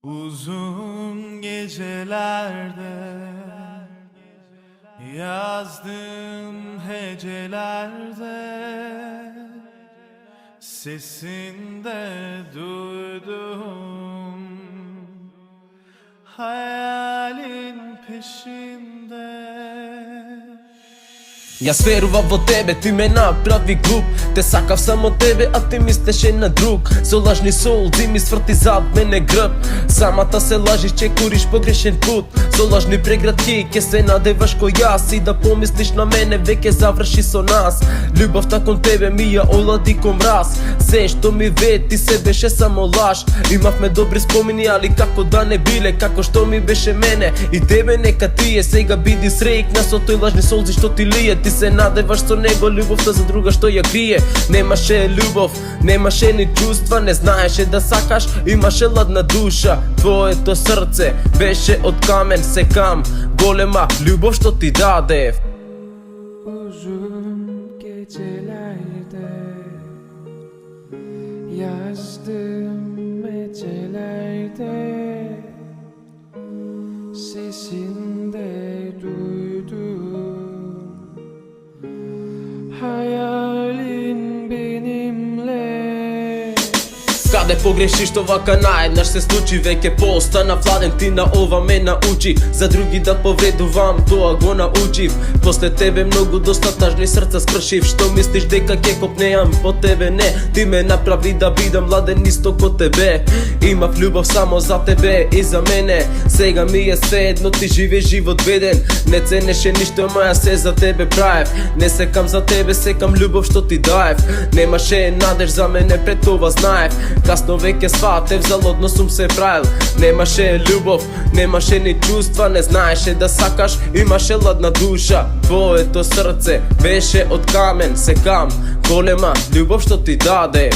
Uzun gecelerde yazdım hecelerde sesinde duydum hayalin peşinde. Јас верував во тебе, ти ме направи глуп. Те сакав само тебе, а ти мислеше на друг. Со лажни солзи ми сврти зад мене грб. Самата се лажиш че куриш погрешен пут. Со лажни преградки ке се надеваш кој јас. И да помислиш на мене веќе заврши со нас. Љубовта кон тебе ми ја олади кон мраз. Се што ми вети се беше само лаж. Имавме добри спомени, али како да не биле. Како што ми беше мене и тебе нека тие. Сега биди среќна со тој лажни солзи што ти лие. Ти се надеваш со него, љубовта за друга што ја крие. Немаше љубов, немаше ни чувства, не знаеше да сакаш, имаше ладна душа. Твоето срце беше од камен, секам голема љубов што ти дадев. Uzun gecelerde yazdım hecelerde sesinde duydum hayalin benimle. Каде погрешиш овака наеднаш се случи, веќе постана владен, ти на ова ме научи. За други да повредувам, тоа го научив. После тебе многу доста тажни срца скршив. Што мислиш дека ќе копнеам по тебе? Не, ти ме направи да бидам младен исто ко тебе. Имав љубов само за тебе и за мене. Сега ми е се едно, ти живееш живот беден. Не ценеше ништо, ама ја се за тебе правев. Не секам за тебе, секам љубов што ти даев. Немаше надеж за мене, пред това знаев. Касно веќе сватев, залудно сум се правил. Немаше љубов, немаше ни чувства, не знаеше да сакаш, имаше ладна душа. Твоето срце беше од камен, секам голема љубов што ти даде.